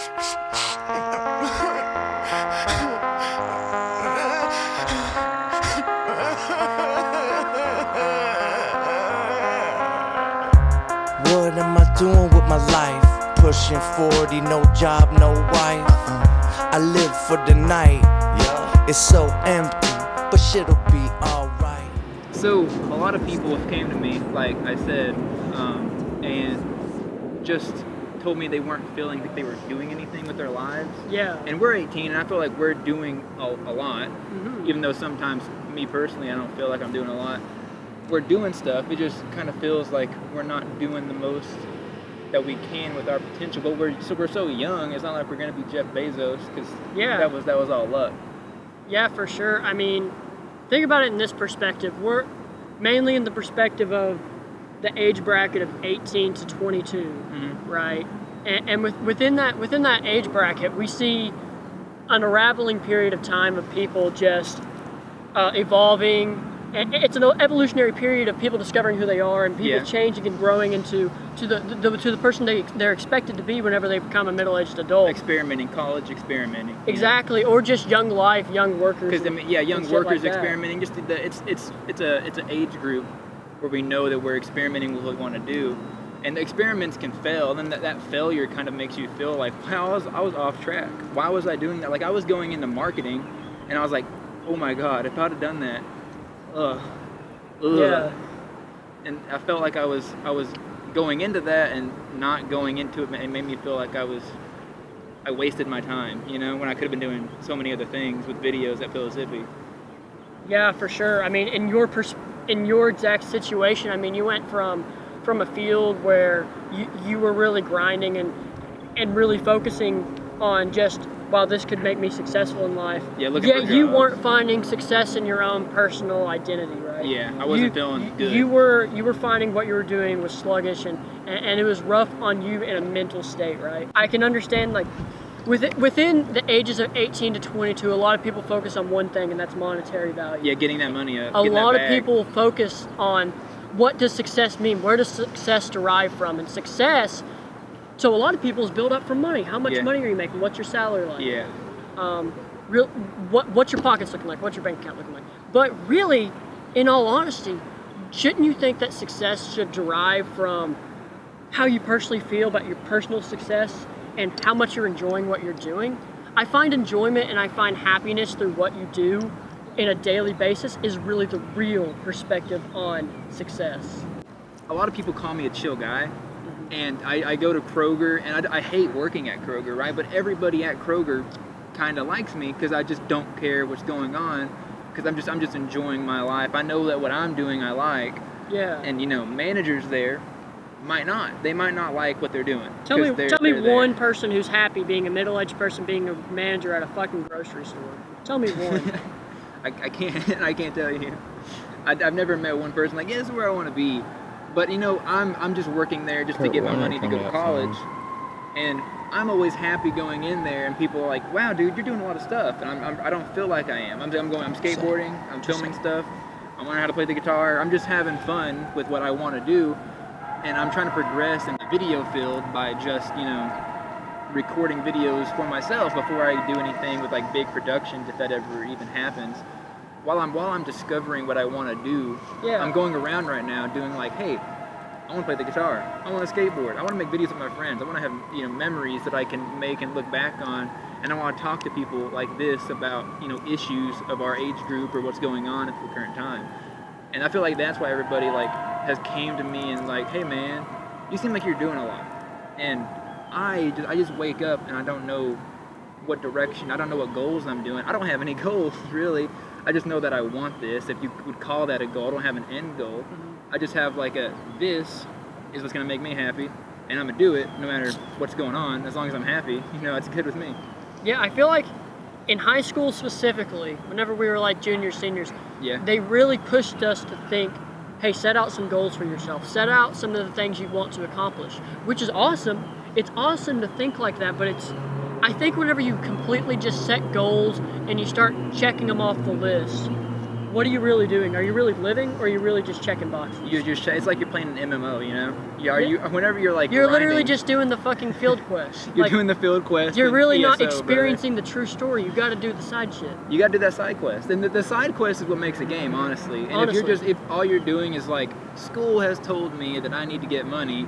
What am I doing with my life? Pushing 40, no job, no wife. I live for the night. It's so empty, but shit'll be alright. So a lot of people have came to me, like I said, and just told me they weren't feeling like they were doing anything with their lives. Yeah. And we're 18, and I feel like we're doing a lot, even though sometimes, me personally, I don't feel like I'm doing a lot. We're doing stuff. It just kind of feels like we're not doing the most that we can with our potential. But we're so young. It's not like we're gonna be Jeff Bezos, because that was all luck. Yeah, for sure. I mean, think about it in this perspective. We're mainly in the perspective of the age bracket of 18 to 22, right? And within that age bracket, we see an unraveling period of time of people just evolving. And it's an evolutionary period of people discovering who they are and people changing and growing into the person they're expected to be whenever they become a middle-aged adult. Experimenting, college experimenting. Exactly, or just young life, young workers. Because young workers like experimenting. Just it's an age group where we know that we're experimenting with what we want to do, and the experiments can fail. And then that failure kind of makes you feel like, wow, I was off track. Why was I doing that? Like I was going into marketing, and I was like, oh my God, if I'd have done that. Yeah. And I felt like I was going into that and not going into it, and it made me feel like I wasted my time, when I could have been doing so many other things with videos at Philosophy. Yeah, for sure. I mean, in your exact situation, I mean, you went from a field where you were really grinding and really focusing on just, wow, this could make me successfal in life. Yeah, you weren't finding success in your own personal identity, right? Yeah, I wasn't feeling good. You were finding what you were doing was sluggish and it was rough on you in a mental state, right? I can understand, like, within the ages of 18 to 22, a lot of people focus on one thing, and that's monetary value. Yeah, getting that money up. A lot of people focus on what does success mean? Where does success derive from? And success, so a lot of people is built up from money. How much money are you making? What's your salary like? Yeah. What's your pockets looking like? What's your bank account looking like? But really, in all honesty, shouldn't you think that success should derive from how you personally feel about your personal success and how much you're enjoying what you're doing? I find enjoyment and I find happiness through what you do in a daily basis is really the real perspective on success. A lot of people call me a chill guy. And I go to Kroger, and I hate working at Kroger, right? But everybody at Kroger kind of likes me because I just don't care what's going on, because I'm just enjoying my life. I know that what I'm doing I like. Yeah. And managers there might not. They might not like what they're doing. Tell me one person who's happy being a middle-aged person being a manager at a fucking grocery store. Tell me one. I can't tell you. I've never met one person like, yeah, this is where I want to be. But I'm just working there just to get my money to go to college, and I'm always happy going in there. And people are like, "Wow, dude, you're doing a lot of stuff," and I don't feel like I am. I'm skateboarding, I'm filming stuff, I'm learning how to play the guitar. I'm just having fun with what I want to do, and I'm trying to progress in the video field by just recording videos for myself before I do anything with like big productions, if that ever even happens. While I'm discovering what I want to do, I'm going around right now doing like, hey, I want to play the guitar, I want to skateboard, I want to make videos with my friends, I want to have memories that I can make and look back on, and I want to talk to people like this about issues of our age group or what's going on at the current time. And I feel like that's why everybody like has came to me and like, hey man, you seem like you're doing a lot, and I just wake up and I don't know what direction, I don't know what goals I'm doing. I don't have any goals really. I just know that I want this, if you would call that a goal. I don't have an end goal. I just have like this is what's gonna make me happy, and I'm gonna do it no matter what's going on. As long as I'm happy, it's good with me. Yeah, I feel like in high school specifically, whenever we were like juniors, seniors, they really pushed us to think, hey, set out some goals for yourself. Set out some of the things you want to accomplish, which is awesome. It's awesome to think like that, but I think whenever you completely just set goals and you start checking them off the list, what are you really doing? Are you really living, or are you really just checking boxes? It's like you're playing an MMO, you know? Whenever you're like you're grinding, literally just doing the fucking field quest. You're doing the field quest. You're really not PSO, experiencing the true story. You got to do the side shit. You got to do that side quest, and the side quest is what makes a game, honestly. And if all you're doing is like, school has told me that I need to get money,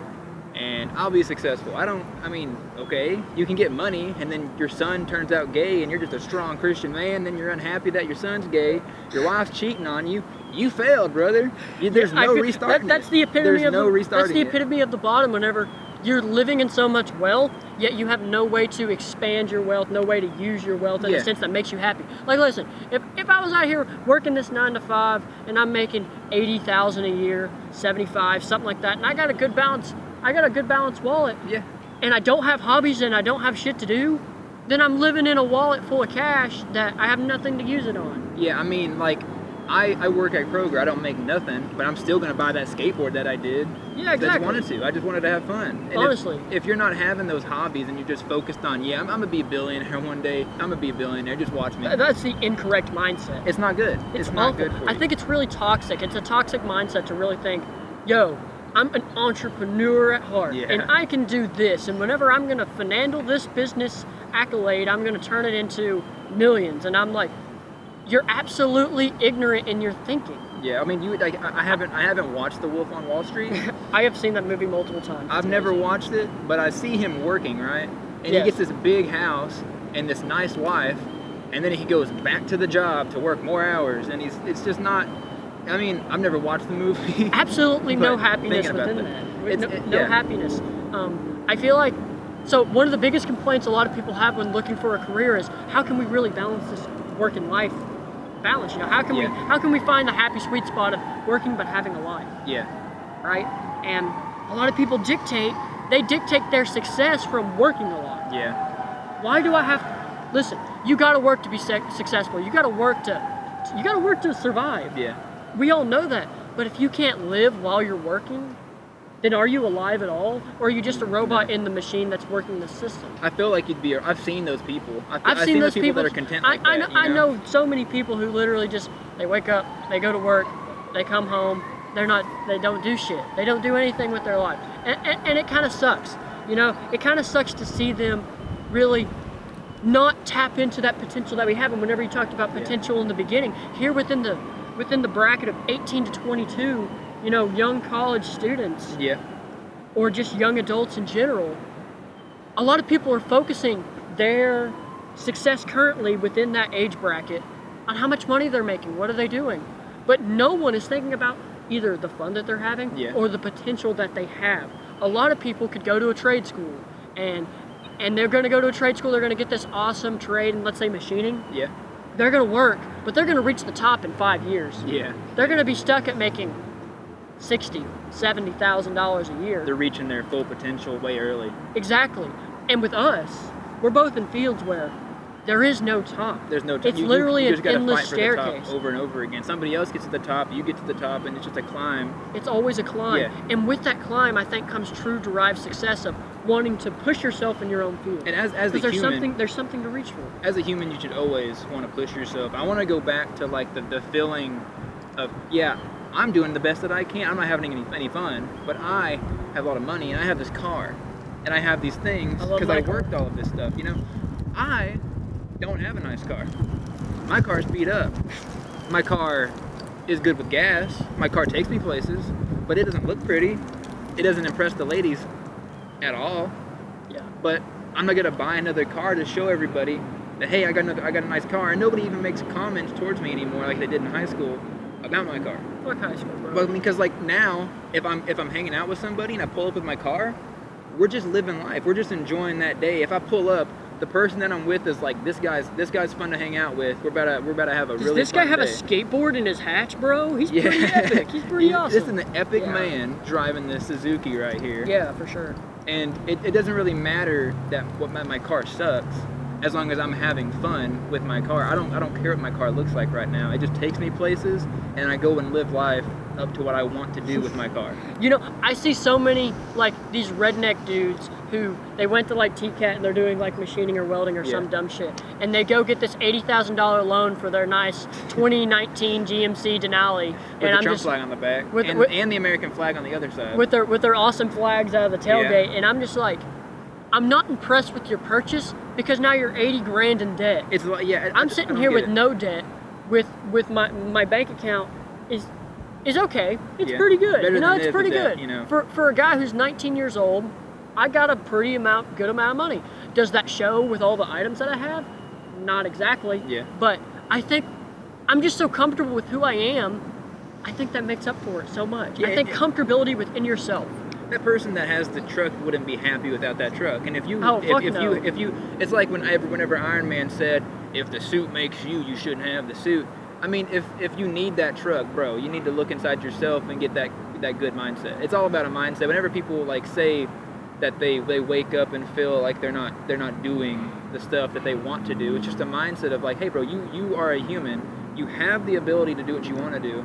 and I'll be successful. Okay, you can get money, and then your son turns out gay, and you're just a strong Christian man, then you're unhappy that your son's gay, your wife's cheating on you. You failed, brother. There's no restarting. That's the epitome There's no restarting. That's the epitome of the bottom. Whenever you're living in so much wealth, yet you have no way to expand your wealth, no way to use your wealth in a sense that makes you happy. Like, listen, if I was out here working this 9 to 5 and I'm making $80,000 a year, 75, something like that, and I got a good balance wallet. Yeah. And I don't have hobbies and I don't have shit to do, then I'm living in a wallet full of cash that I have nothing to use it on. Yeah, I work at Kroger. I don't make nothing, but I'm still gonna buy that skateboard that I did. Yeah, exactly. I just wanted to have fun. And honestly, if you're not having those hobbies and you're just focused on, I'm gonna be a billionaire one day. I'm gonna be a billionaire. Just watch me. That's the incorrect mindset. It's not good. It's not good for you. I think it's really toxic. It's a toxic mindset to really think, yo, I'm an entrepreneur at heart, and I can do this, and whenever I'm gonna finagle this business accolade, I'm gonna turn it into millions. And I'm like, you're absolutely ignorant in your thinking. Yeah, I haven't watched The Wolf on Wall Street. I have seen that movie multiple times. I've never watched it, but I see him working, right? And he gets this big house and this nice wife, and then he goes back to the job to work more hours, and it's just not. I've never watched the movie. Absolutely no happiness within that. No happiness. I feel like, so one of the biggest complaints a lot of people have when looking for a career is, how can we really balance this work and life balance? How can we find the happy sweet spot of working but having a life? Yeah. Right? And a lot of people dictate their success from working a lot. Yeah. Why do I have to? Listen, you got to work to be successful. You got to work to survive. Yeah. We all know that. But if you can't live while you're working, then are you alive at all? Or are you just a robot in the machine that's working the system? I feel like I've seen those people. I've seen those people that are content like that. I know so many people who literally just, they wake up, they go to work, they come home, they don't do shit. They don't do anything with their life. And it kind of sucks. It kind of sucks to see them really not tap into that potential that we have. And whenever you talked about potential in the beginning, here within the bracket of 18 to 22, young college students, or just young adults in general, a lot of people are focusing their success currently within that age bracket on how much money they're making, what are they doing, but no one is thinking about either the fun that they're having or the potential that they have. A lot of people could go to a trade school, and they're going to go to a trade school, they're going to get this awesome trade in, let's say, machining. Yeah. They're going to work, but they're going to reach the top in 5 years. Yeah. They're going to be stuck at making $60,000, $70,000 a year. They're reaching their full potential way early. Exactly. And with us, we're both in fields where there is no top. There's no top. It's literally an endless staircase. Fight for the top over and over again. Somebody else gets to the top, you get to the top, and it's just a climb. It's always a climb. Yeah. And with that climb, I think comes true derived success of wanting to push yourself in your own field. And as a human, there's something to reach for. As a human, you should always want to push yourself. I want to go back to like the feeling of, I'm doing the best that I can. I'm not having any fun, but I have a lot of money, and I have this car, and I have these things because I worked all of this stuff. I don't have a nice car. My car's beat up. My car is good with gas. My car takes me places, but it doesn't look pretty. It doesn't impress the ladies at all. Yeah. But I'm not gonna buy another car to show everybody that, hey, I got a nice car, and nobody even makes comments towards me anymore like they did in high school about my car. Fuck high school, bro. But because like now, if I'm hanging out with somebody and I pull up with my car, we're just living life. We're just enjoying that day. If I pull up, the person that I'm with is like, this guy's fun to hang out with. We're about to have a really fun day. Does this guy have a skateboard in his hatch, bro? He's pretty epic. He's pretty awesome. This is an epic man driving this Suzuki right here. Yeah, for sure. And it doesn't really matter that my car sucks. as long as I'm having fun with my car. I don't care what my car looks like right now. It just takes me places, and I go and live life up to what I want to do with my car. You know, I see so many, like, these redneck dudes who, they went to, like, TCAT and they're doing, like, machining or welding or some dumb shit. And they go get this $80,000 loan for their nice 2019 GMC Denali. With the Trump flag on the back, and the American flag on the other side. With their awesome flags out of the tailgate. And I'm just like, I'm not impressed with your purchase because now you're 80 grand in debt. It's like, yeah. I'm sitting here with no debt, with my bank account is okay. It's pretty good. Better you know, than it's pretty good. You know. For a guy who's 19 years old, I got a good amount of money. Does that show with all the items that I have? Not exactly. Yeah. But I think I'm just so comfortable with who I am. I think that makes up for it so much. Yeah, I think comfortability within yourself. That person that has the truck wouldn't be happy without that truck. And if you, it's like whenever Iron Man said, if the suit makes you, you shouldn't have the suit. I mean, if you need that truck, bro, you need to look inside yourself and get that good mindset. It's all about a mindset. Whenever people like say that they wake up and feel like they're not doing the stuff that they want to do, it's just a mindset of like, hey, bro, you are a human. You have the ability to do what you want to do.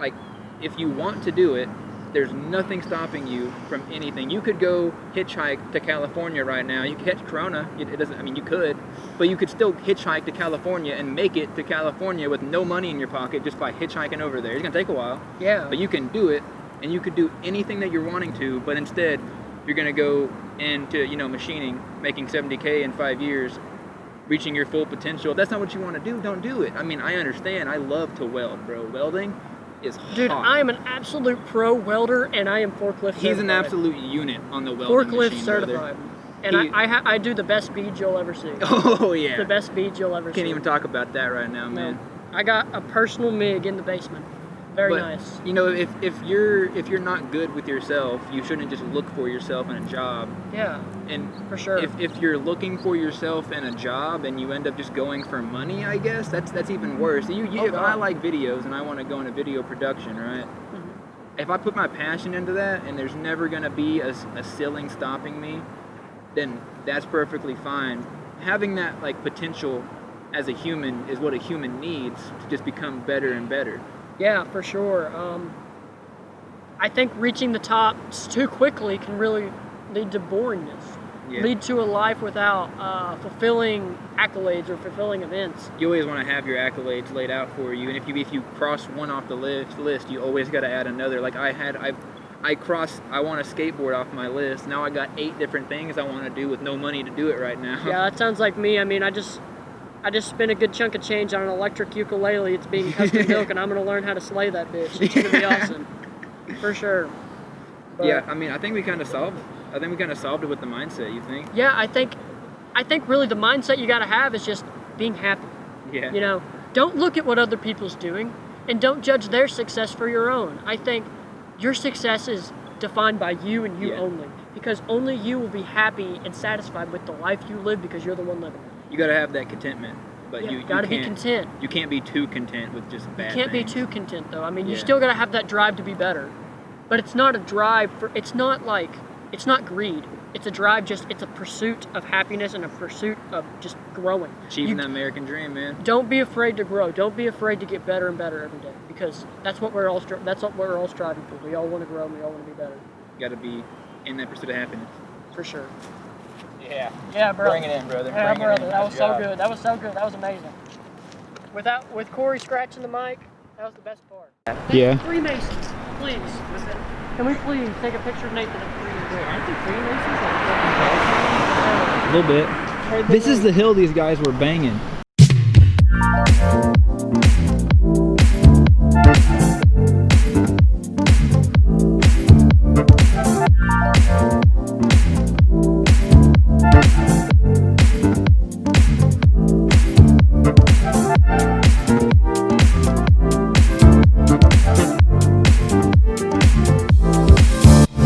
Like, if you want to do it, there's nothing stopping you from anything. You could go hitchhike to California right now. You could catch Corona. It doesn't. I mean, you could, but you could still hitchhike to California and make it to California with no money in your pocket just by hitchhiking over there. It's gonna take a while. Yeah. But you can do it, and you could do anything that you're wanting to. But instead, you're gonna go into machining, making 70K in 5 years, reaching your full potential. If that's not what you want to do, don't do it. I mean, I understand. I love to weld, bro. Welding is Dude, hot. I am an absolute pro welder, and I am forklift certified. He's an absolute unit on the welding forklift machine, certified. And I do the best beads you'll ever see. Oh, yeah. The best beads you'll ever see. Can't even talk about that right now, man. No. I got a personal MIG in the basement. Very nice. You know, if you're not good with yourself, you shouldn't just look for yourself in a job. Yeah. And for sure. If you're looking for yourself in a job and you end up just going for money, I guess that's even worse. If I like videos and I want to go into video production, right? Mm-hmm. If I put my passion into that and there's never gonna be a ceiling stopping me, then that's perfectly fine. Having that like potential as a human is what a human needs to just become better and better. Yeah, for sure. I think reaching the top too quickly can really lead to boringness. Yeah. Lead to a life without fulfilling accolades or fulfilling events. You always want to have your accolades laid out for you, and if you cross one off the list, you always got to add another. Like I want to skateboard off my list. Now I got 8 different things I want to do with no money to do it right now. Yeah, that sounds like me. I mean, I just spent a good chunk of change on an electric ukulele. It's being custom built, and I'm going to learn how to slay that bitch. It's going to be awesome. For sure. But, yeah, I mean, I think we kind of solved it with the mindset, you think? Yeah, I think really the mindset you got to have is just being happy. Yeah. You know, don't look at what other people's doing, and don't judge their success for your own. I think your success is defined by you and you only, because only you will be happy and satisfied with the life you live because you're the one living it. You got to have that contentment, but you got to be content. You can't be too content with just bad You can't things. be too content though. I mean, you still got to have that drive to be better, but it's not a drive it's not greed. It's a drive, it's a pursuit of happiness and a pursuit of just growing. Achieving the American dream, man. Don't be afraid to grow. Don't be afraid to get better and better every day, because that's what we're all striving for. We all want to grow and we all want to be better. Got to be in that pursuit of happiness. For sure. Yeah. Yeah, bro. Bring it in, brother. Yeah, Bring brother. it in. That was so good. That was so good. That was amazing. With Corey scratching the mic, that was the best part. Yeah. Freemasons, please. Can we please take a picture of Nathan at Freemasons? Aren't they Freemasons? A little bit. This is the hill these guys were banging.